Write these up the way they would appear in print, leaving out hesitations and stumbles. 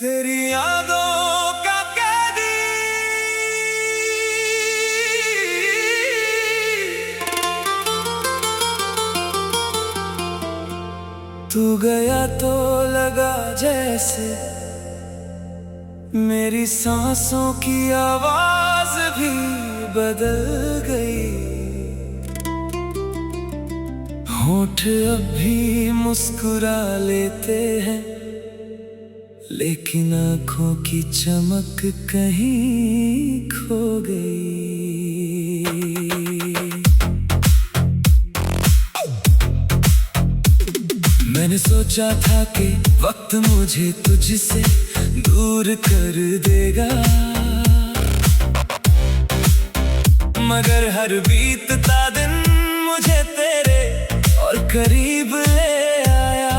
तेरी यादों का कैदी। तू गया तो लगा जैसे मेरी सांसों की आवाज भी बदल गई। होंठ अब भी मुस्कुरा लेते हैं, लेकिन आँखों की चमक कहीं खो गई। मैंने सोचा था कि वक्त मुझे तुझसे दूर कर देगा, मगर हर बीतता दिन मुझे तेरे और करीब ले आया।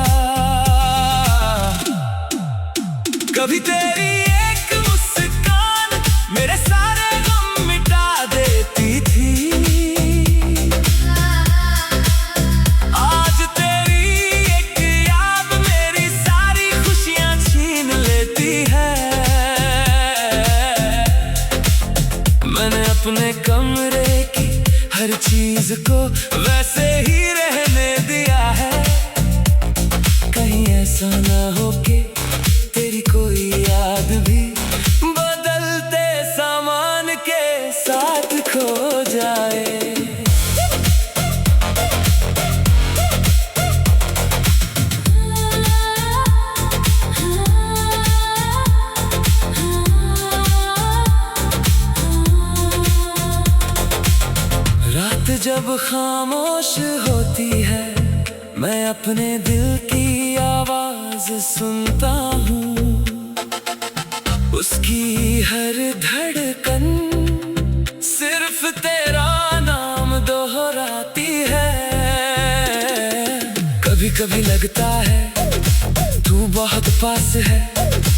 कभी तेरी एक मुस्कान मेरे सारे गम मिटा देती थी। आज तेरी एक याद मेरी सारी खुशियां छीन लेती है। मैंने अपने कमरे की हर चीज को वैसे ही रहने दिया है। कहीं ऐसा ना हो कि तेरी कोई याद भी बदलते सामान के साथ खो जाए। रात जब खामोश होती है, मैं अपने दिल की आवाज सुनता हूँ। उसकी हर धड़कन सिर्फ तेरा नाम दोहराती है। कभी कभी लगता है तू बहुत पास है,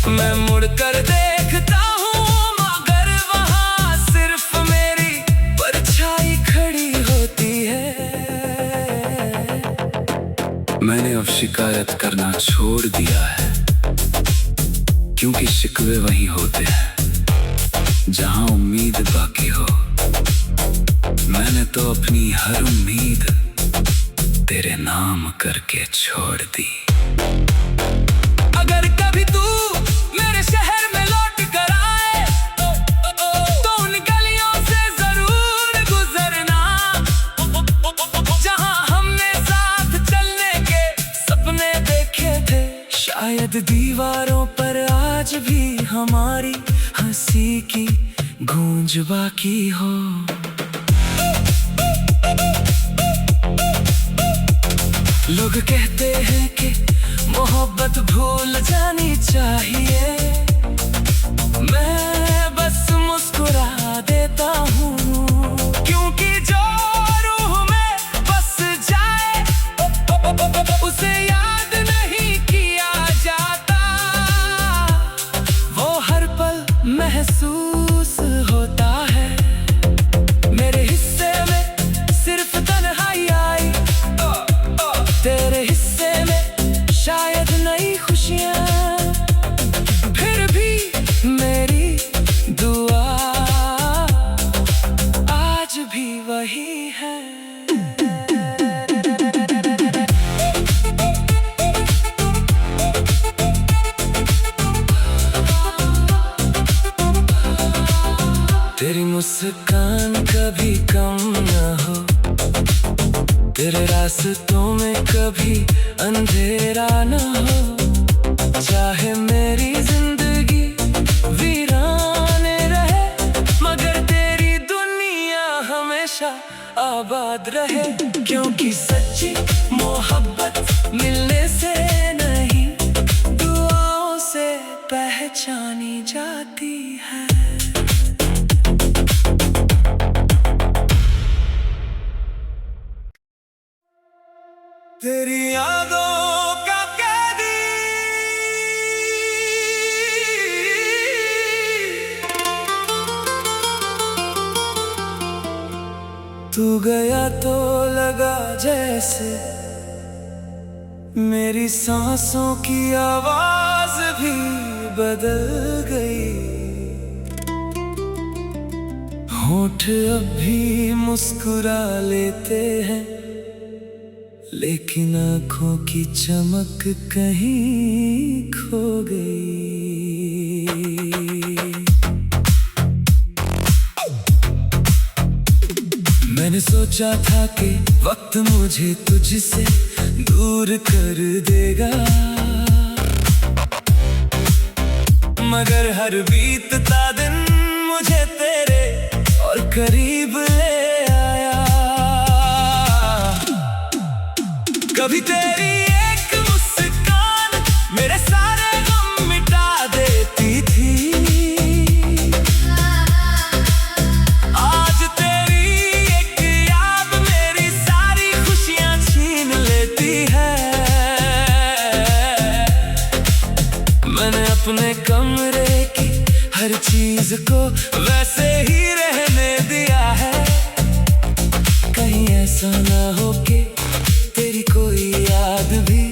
मैं मुड़कर देखता हूँ, मगर वहाँ सिर्फ मेरी परछाई खड़ी होती है। मैंने अब शिकायत करना छोड़ दिया है, क्योंकि शिकवे वहीं होते हैं जहां उम्मीद बाकी हो। मैंने तो अपनी हर उम्मीद तेरे नाम करके छोड़ दी। अगर कभी तू मेरे शहर में लौट कर आए तो उन गलियों से जरूर गुजरना, जहां हमने साथ चलने के सपने देखे थे। शायद दीवारों पर आज भी हमारी हंसी की गूंज बाकी हो। लोग कहते हैं कि मोहब्बत भूल जानी चाहिए, मैं बस मुस्कुरा देता हूँ, क्योंकि जो रूह में बस जाए उसे याद नहीं किया जाता। वो हर पल महसूस होता है। मेरे हिस्से में सिर्फ तन्हाई आई, तेरे हिस्से में शायद नई खुशियाँ। फिर भी मेरी दुआ आज भी वही है। तेरी मुस्कान कभी कम न हो, तेरे रास्तों में कभी अंधेरा न हो। चाहे मेरी जिंदगी वीराने रहे, मगर तेरी दुनिया हमेशा आबाद रहे। क्योंकि सच्ची मोहब्बत मिलने से नहीं, दुआओं से पहचानी जाती है। तेरी यादों का कैदी। तू गया तो लगा जैसे मेरी सांसों की आवाज भी बदल गई। होठ अब भी मुस्कुरा लेते हैं, लेकिन आंखों की चमक कहीं खो गई। मैंने सोचा था कि वक्त मुझे तुझसे दूर कर देगा, मगर हर बीतता दिन मुझे तेरे और करीब ले आया। कभी तेरी एक मुस्कान मेरे सारे गम मिटा देती थी, आज तेरी एक याद मेरी सारी खुशियां छीन लेती है। मैंने अपने कमरे की हर चीज को वैसे ही रहने दिया है, कहीं ऐसा ना हो कि तेरी कोई याद भी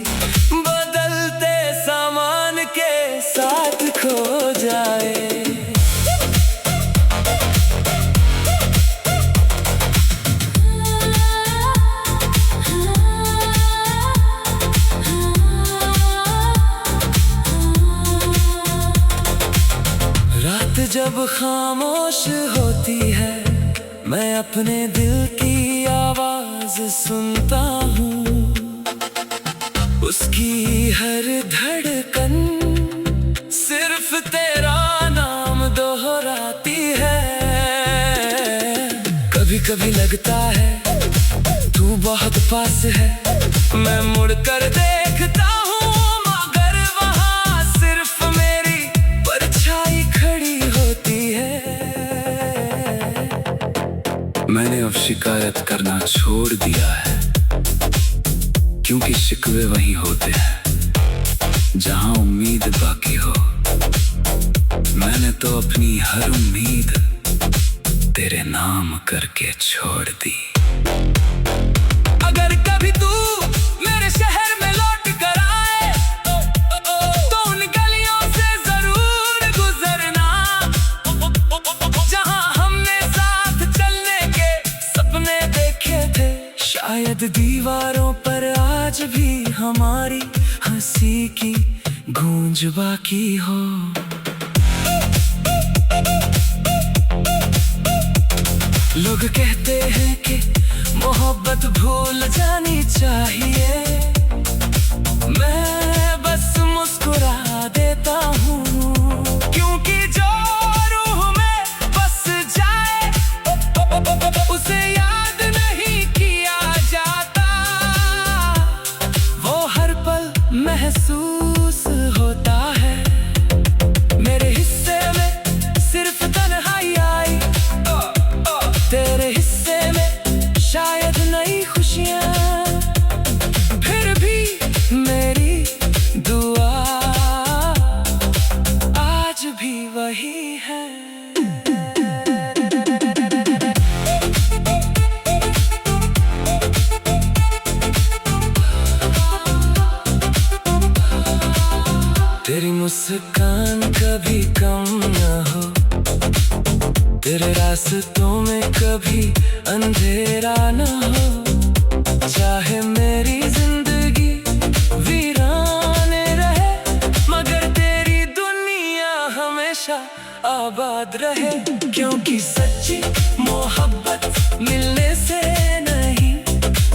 बदलते सामान के साथ खो जाए। रात जब खामोश होती है, मैं अपने दिल की आवाज सुनता हूँ। उसकी हर धड़कन सिर्फ तेरा नाम दोहराती है। कभी कभी लगता है तू बहुत पास है, मैं मुड़कर देखता हूँ मगर वहाँ सिर्फ मेरी परछाई खड़ी होती है। मैंने अब शिकायत करना छोड़ दिया है, क्योंकि शिकवे वहीं होते हैं जहां उम्मीद बाकी हो। मैंने तो अपनी हर उम्मीद तेरे नाम करके छोड़ दी। अगर कभी तू मेरे शहर में लौट कर आए तो उन गलियों से जरूर गुजरना जहां हमने साथ चलने के सपने देखे थे। शायद दीवारों पर आज भी हमारी हंसी की गूंज बाकी हो। लोग कहते हैं कि मोहब्बत भूल जानी चाहिए, मैं बस मुस्कुरा देता हूँ, क्योंकि जो रूह में बस जाए उसे याद नहीं किया जाता। वो हर पल महसूस होता है, मेरे हिस्से में सिर्फ तन्हाई आई, तेरे हिस्से में शायद नई खुशियाँ। फिर भी मेरी दुआ आज भी वही है। तेरी मुस्कान कभी कम न हो, तेरे रास्तों में कभी अंधेरा न हो। चाहे मेरी जिंदगी वीराने रहे, मगर तेरी दुनिया हमेशा आबाद रहे। क्योंकि सच्ची मोहब्बत मिलने से नहीं,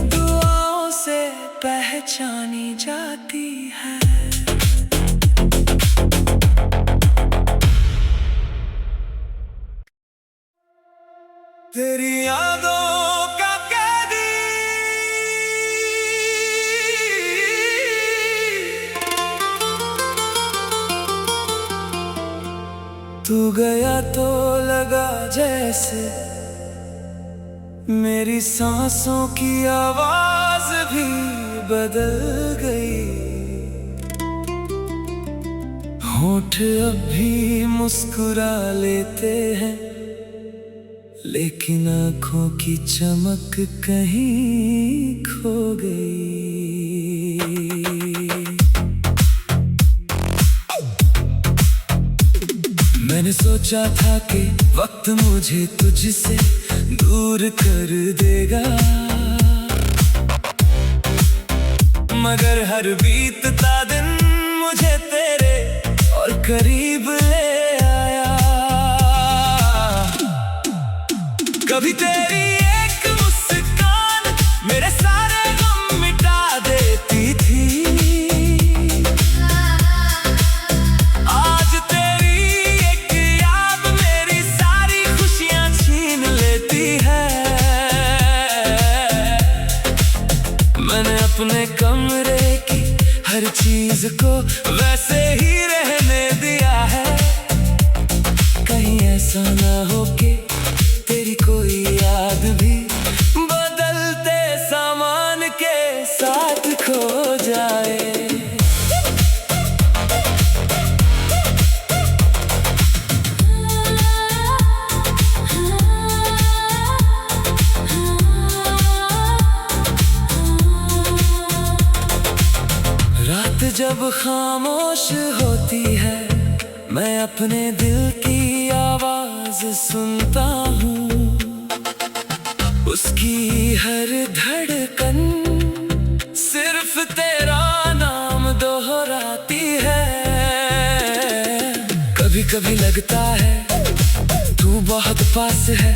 दुआओं से पहचानी जाती है। तेरी यादों का कैदी तू गया तो लगा जैसे मेरी सांसों की आवाज भी बदल गई। होठ अब भी मुस्कुरा लेते हैं, लेकिन आंखों की चमक कहीं खो गई। मैंने सोचा था कि वक्त मुझे तुझसे दूर कर देगा, मगर हर बीतता दिन मुझे तेरे और करीब ले आया। कभी तेरी एक मुस्कान मेरे सारे गम मिटा देती थी, आज तेरी एक याद मेरी सारी खुशियां छीन लेती है। मैंने अपने कमरे की हर चीज को वैसे ही रहने दिया है, कहीं ऐसा ना हो कि तेरी कोई याद भी बदलते सामान के साथ खो जाए। रात जब खामोश होती है, मैं अपने दिल की आवाज सुनता हूँ, उसकी हर धड़कन सिर्फ तेरा नाम दोहराती है। कभी कभी लगता है तू बहुत पास है,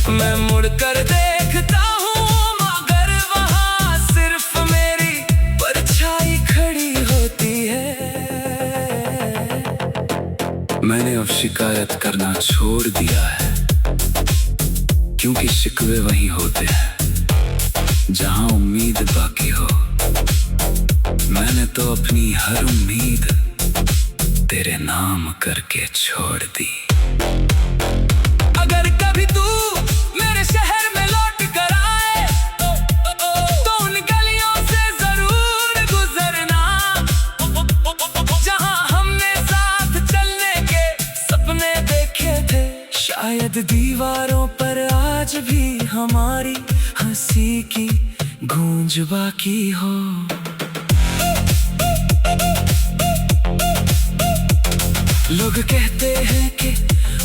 मैं मुड़कर देखता हूँ मगर वहाँ सिर्फ मेरी परछाई खड़ी होती है। मैंने अब शिकायत करना छोड़ दिया है, क्योंकि शिकवे वहीं होते हैं जहां उम्मीद बाकी हो। मैंने तो अपनी हर उम्मीद तेरे नाम करके छोड़ दी। अगर कभी तू मेरे शहर में लौट कर आए तो उन गलियों से जरूर गुजरना जहां हमने साथ चलने के सपने देखे थे। शायद दीवारों पर आज भी हमारी हंसी की गूंज बाकी हो। लोग कहते हैं कि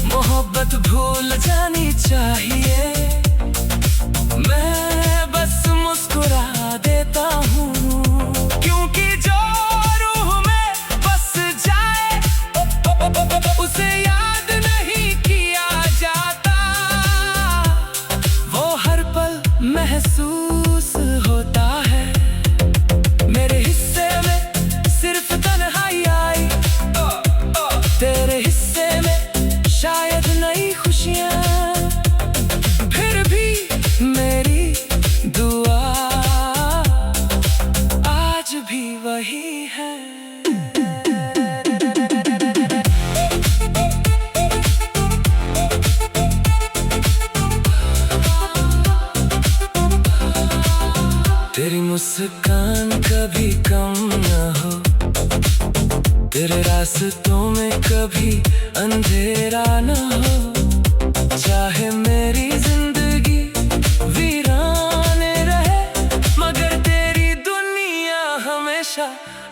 मोहब्बत भूल जानी चाहिए, मैं बस मुस्कुरा देता हूँ, क्योंकि जो रूह में बस जाए उसे याद नहीं किया जाता। वो हर पल महसूस होता है, मेरे हिस्से में सिर्फ तन्हाई आई, तेरे हिस्से में शायद नई खुशियाँ। फिर भी मेरी दुआ आज भी वही है। तेरी मुस्कान कभी कम न हो, तेरे रास्तों में कभी अंधेरा न हो। चाहे मेरी जिंदगी वीराने रहे, मगर तेरी दुनिया हमेशा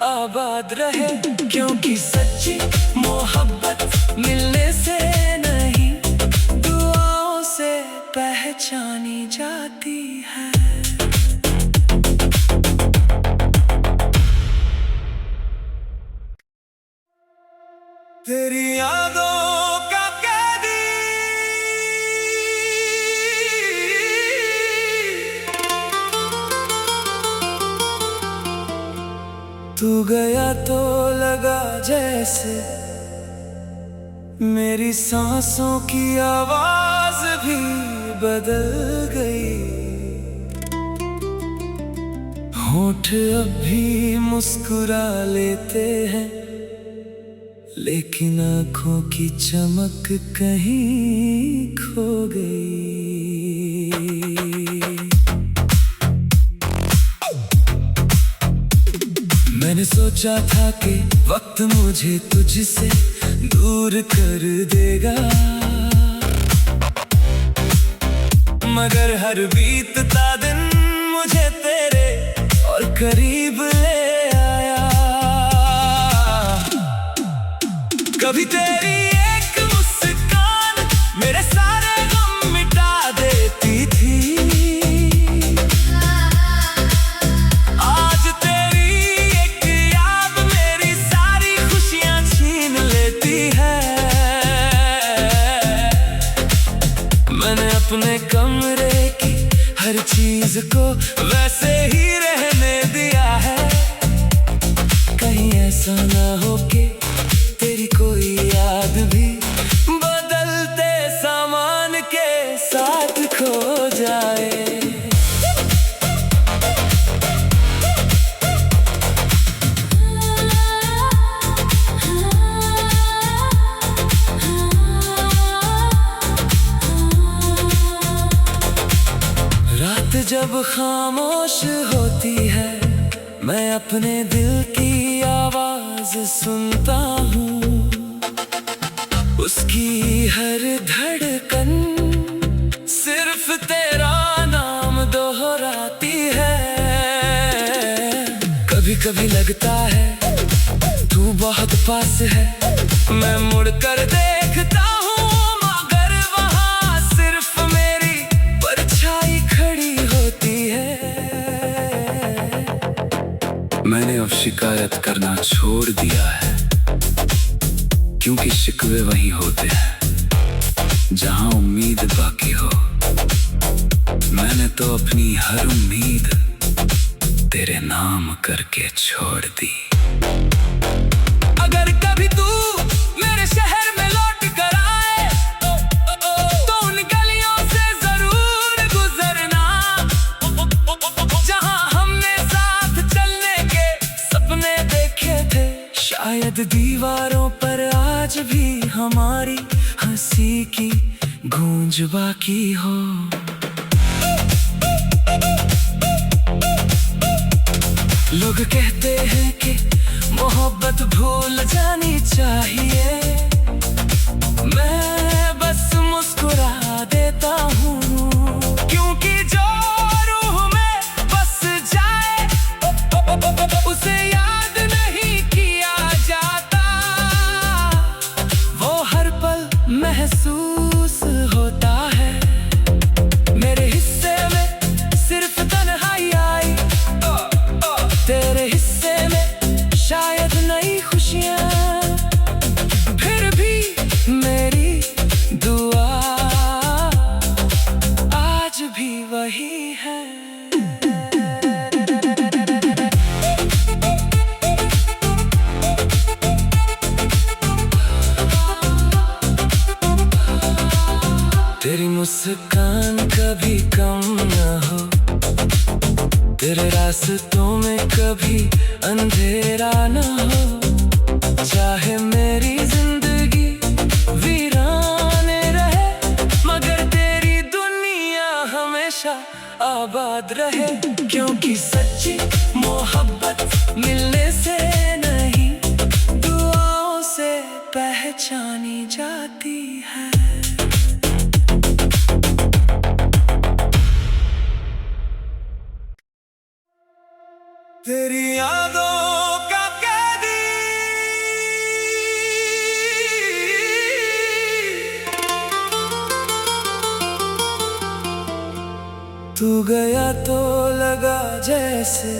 आबाद रहे। क्योंकि सच्ची मोहब्बत मिलने से नहीं, दुआओं से पहचानी जाती है। तेरी यादों का कैदी तू गया तो लगा जैसे मेरी सांसों की आवाज भी बदल गई। होंठ अब भी मुस्कुरा लेते हैं, लेकिन आँखों की चमक कहीं खो गई। मैंने सोचा था कि वक्त मुझे तुझसे दूर कर देगा, मगर हर बीतता दिन मुझे तेरे और करीब ले आया। कभी तेरी एक मेरे सारे गम मिटा देती थी। आज तेरी एक याद मेरी सारी खुशियां छीन लेती है। मैंने अपने कमरे की हर चीज को वैसे ही रहने दिया है। कहीं ऐसा ना हो कि तेरी कोई याद भी बदलते सामान के साथ खो जाए। रात जब खामोश होती है, मैं अपने दिल की आवाज सुनता हूँ। उसकी हर धड़कन सिर्फ तेरा नाम दोहराती है। कभी कभी लगता है तू बहुत पास है, मैं मुड़कर देखता हूँ मगर वहाँ सिर्फ मेरी परछाई खड़ी होती है। मैंने अब शिकायत करना छोड़ दिया है, क्योंकि शिकवे वहीं होते हैं जहां उम्मीद बाकी हो। मैंने तो अपनी हर उम्मीद तेरे नाम करके छोड़ दी। अगर कभी तू मेरे शहर में लौट कर आए तो उन गलियों से जरूर गुजरना जहां हमने साथ चलने के सपने देखे थे। शायद दीवारों पर आज भी हमारी हंसी की गूंज बाकी हो। लोग कहते हैं कि मोहब्बत भूल जानी चाहिए, मैं बस मुस्कुरा देता हूँ। क्योंकि जो रूह में बस जाए उसे याद नहीं किया जाता। वो हर पल महसूस होता है। मेरे हिस्से में सिर्फ तन्हाई आई, तेरे हिस्से में शायद नई खुशियाँ। फिर भी मेरी दुआ आज भी वही है। तेरी मुस्कान कभी कम न हो, तेरे रास्तों में कभी अंधेरा न हो। चाहे मेरी जिंदगी वीराने रहे मगर तेरी दुनिया हमेशा आबाद रहे। क्योंकि सच्ची मोहब्बत मिलने से नहीं दुआओं से पहचानी जाती है। तेरी यादों का कैदी तू गया तो लगा जैसे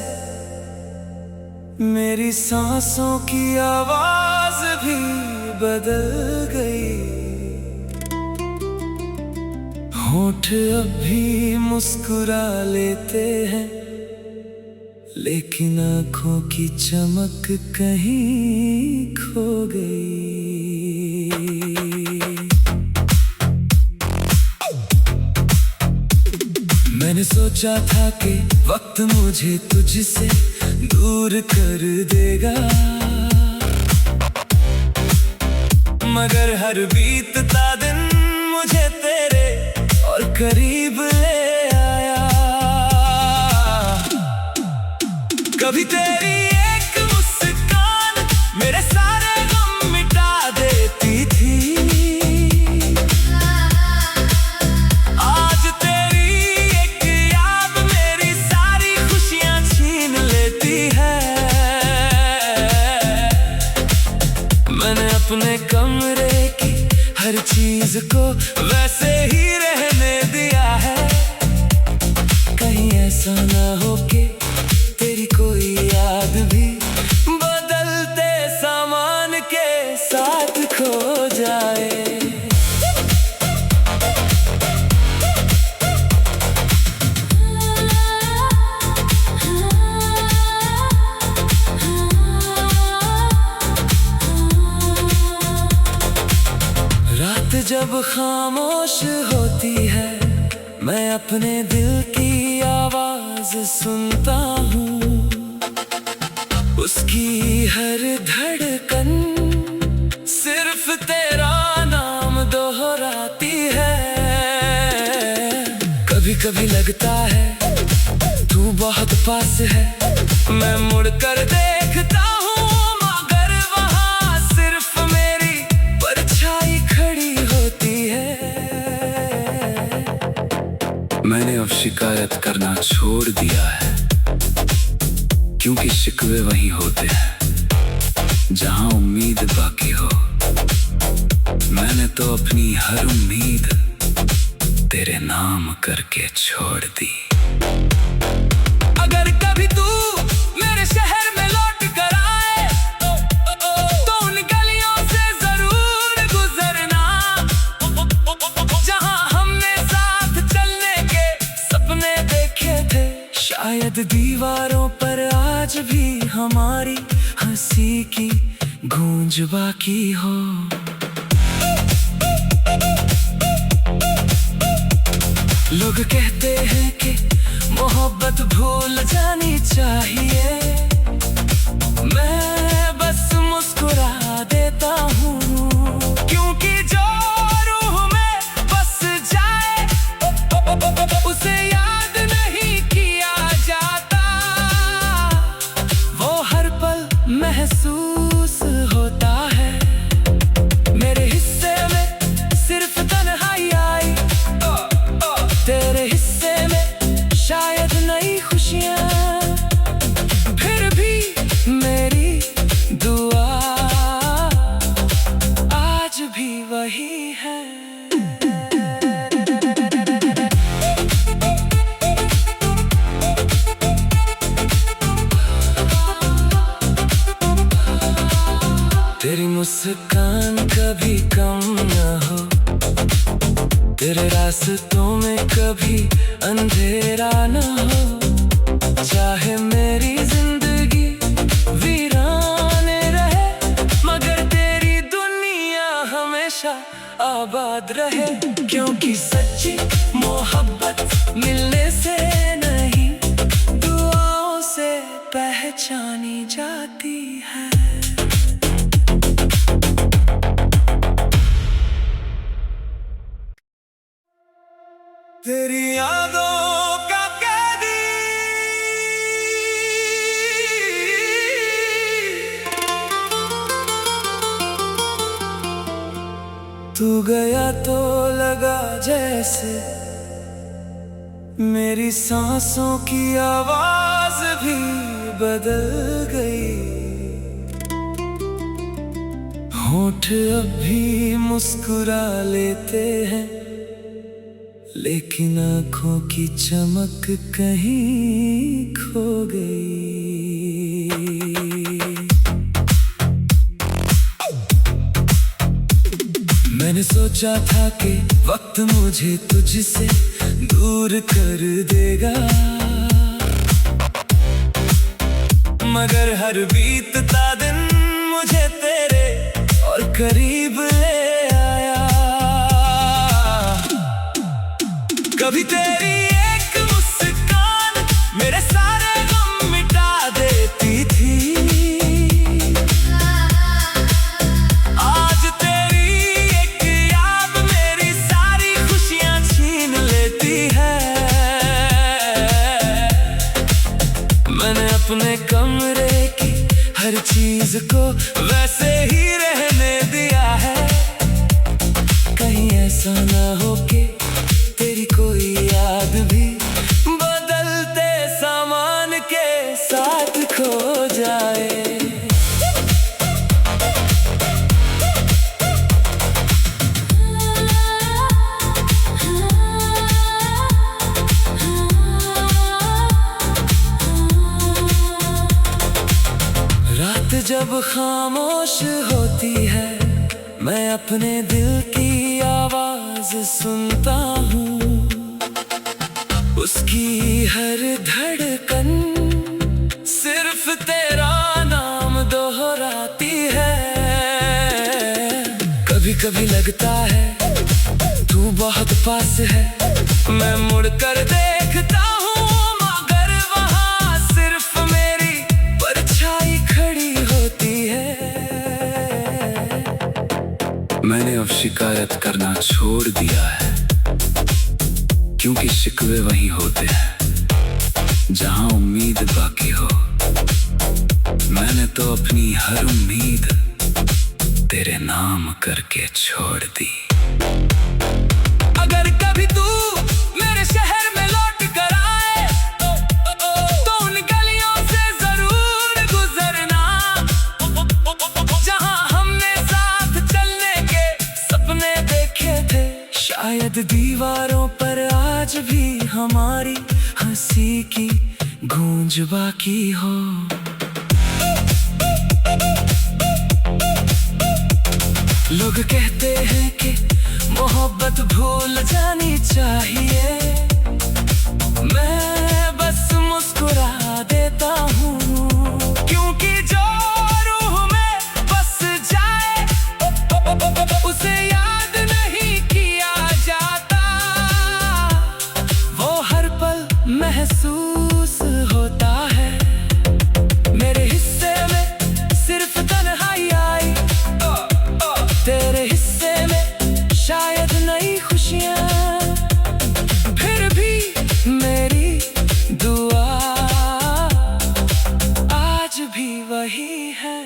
मेरी सांसों की आवाज भी बदल गई। होंठ अब भी मुस्कुरा लेते हैं लेकिन आँखों की चमक कहीं खो गई। मैंने सोचा था कि वक्त मुझे तुझसे दूर कर देगा, मगर हर बीतता दिन मुझे तेरे और करीब ले आया। कभी तेरी एक मुस्कान मेरे सारे गम मिटा देती थी। आज तेरी एक याद मेरी सारी खुशियां छीन लेती है। मैंने अपने कमरे की हर चीज को वैसे ही रहने दिया है। कहीं ऐसा ना हो कि तेरी कोई याद भी बदलते सामान के साथ खो जाए। रात जब खामोश होती है, मैं अपने दिल की आवाज सुनता हूँ। उसकी हर धड़कन सिर्फ तेरा नाम दोहराती है। कभी कभी लगता है तू बहुत पास है, मैं मुड़कर देखता हूँ मगर वहाँ सिर्फ मेरी परछाई खड़ी होती है। मैंने अब शिकायत करना छोड़ दिया है, क्योंकि शिकवे वहीं होते हैं जहां उम्मीद बाकी हो। मैंने तो अपनी हर उम्मीद तेरे नाम करके छोड़ दी। अगर कभी तू मेरे शहर में लौट कर आए तो उन गलियों से जरूर गुजरना जहां हमने साथ चलने के सपने देखे थे। शायद दीवारों पर आज भी हमारी हंसी की गूंज बाकी हो। लोग कहते हैं कि मोहब्बत भूल जानी चाहिए, मैं बस मुस्कुरा देता हूँ, क्योंकि जो रूह में बस जाए उसे याद नहीं किया जाता। वो हर पल महसूस होता है। मेरे हिस्से में सिर्फ तन्हाई आई, तेरे हिस्से में शायद नई खुशियाँ। फिर भी मेरी दुआ आज भी वही है। तेरी मुस्कान कभी कम न हो, तेरे रास्तों में कभी अंधेरा न हो। चाहे मेरी जिंदगी वीराने रहे, मगर तेरी दुनिया हमेशा आबाद रहे। क्योंकि सच्ची मोहब्बत मिलने से नहीं, दुआओं से पहचानी जाती है। तेरी यादों का कैदी तू गया तो लगा जैसे मेरी सांसों की आवाज भी बदल गई। होंठ अब भी मुस्कुरा लेते हैं, लेकिन आँखों की चमक कहीं खो गई। मैंने सोचा था कि वक्त मुझे तुझसे दूर कर देगा, मगर हर बीतता दिन मुझे तेरे और करीब ले आया। कभी तेरी एक मुस्कान मेरे सारे गम मिटा देती थी, आज तेरी एक याद मेरी सारी खुशियां छीन लेती है। मैंने अपने कमरे की हर चीज को वैसे ही रहने दिया है। कहीं ऐसा ना हो कि तेरी कोई याद भी बदलते सामान के साथ खो जाए। खामोश होती है मैं अपने दिल की आवाज सुनता हूँ। उसकी हर धड़कन सिर्फ तेरा नाम दोहराती है। कभी कभी लगता है तू बहुत पास है, मैं मुड़कर देखता हूँ मगर वहाँ सिर्फ मेरी परछाई खड़ी होती है। मैंने अब शिकायत करना छोड़ दिया है, क्योंकि शिकवे वहीं होते हैं जहां उम्मीद बाकी हो। मैंने तो अपनी हर उम्मीद तेरे नाम करके छोड़ दी। अगर कभी तू मेरे शहर में लौट कर आए तो उन गलियों से जरूर गुजरना जहां हमने साथ चलने के सपने देखे थे। शायद दीवारों पर आज भी हमारी हंसी की गूंज बाकी हो। लोग कहते हैं कि मोहब्बत भूल जानी चाहिए, मैं बस मुस्कुरा देता हूँ, क्योंकि जो रूह में बस जाए उसे याद नहीं किया जाता। वो हर पल महसूस होता है। मेरे हिस्से में सिर्फ तन्हाई आई, तेरे हिस्से में शायद नई खुशियाँ। फिर भी मेरी दुआ आज भी वही है।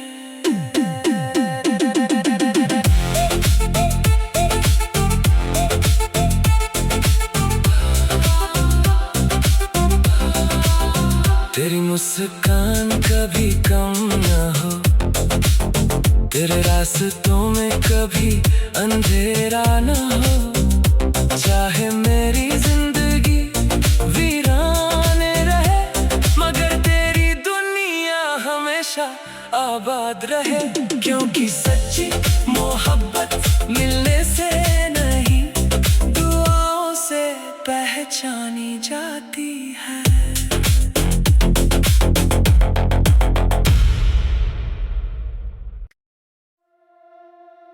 तेरी मुस्कान कभी कम न हो, तेरे रास्तों में कभी अंधेरा न हो। चाहे मेरी जिंदगी वीराने रहे मगर तेरी दुनिया हमेशा आबाद रहे। क्योंकि सच्ची मोहब्बत मिलने से नहीं दुआओं से पहचानी जाती है।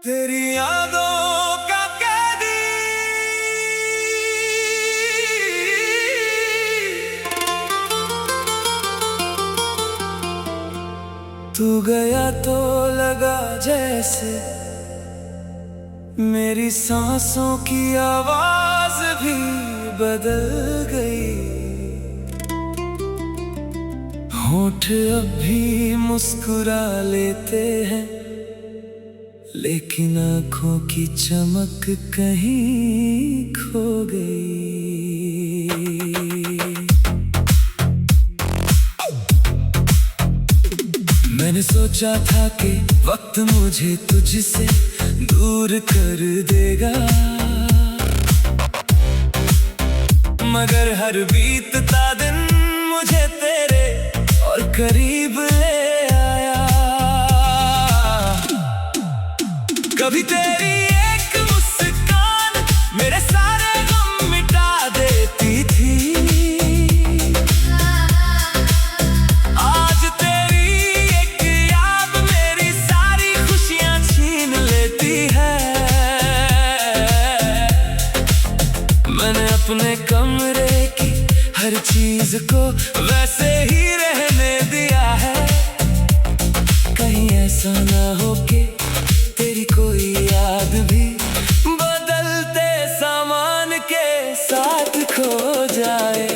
तेरी यादों का कैदी तू गया तो लगा जैसे मेरी सांसों की आवाज भी बदल गई। होंठ अब भी मुस्कुरा लेते हैं लेकिन आँखों की चमक कहीं खो गई। मैंने सोचा था कि वक्त मुझे तुझसे दूर कर देगा, मगर हर बीतता दिन मुझे तेरे और करीब ले आया। कभी तेरी एक मुस्कान मेरे सारे गम मिटा देती थी, आज तेरी एक याद मेरी सारी खुशियां छीन लेती है। मैंने अपने कमरे की हर चीज को वैसे ही रहने दिया है, कहीं ऐसा ना हो कि तेरी कोई याद भी बदलते सामान के साथ खो जाए।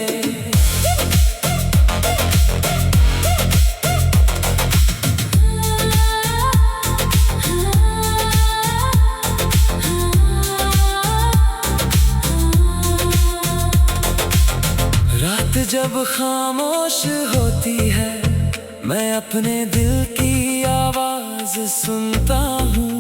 रात जब खामोश होती है मैं अपने दिल की आवाज सुनता हूँ।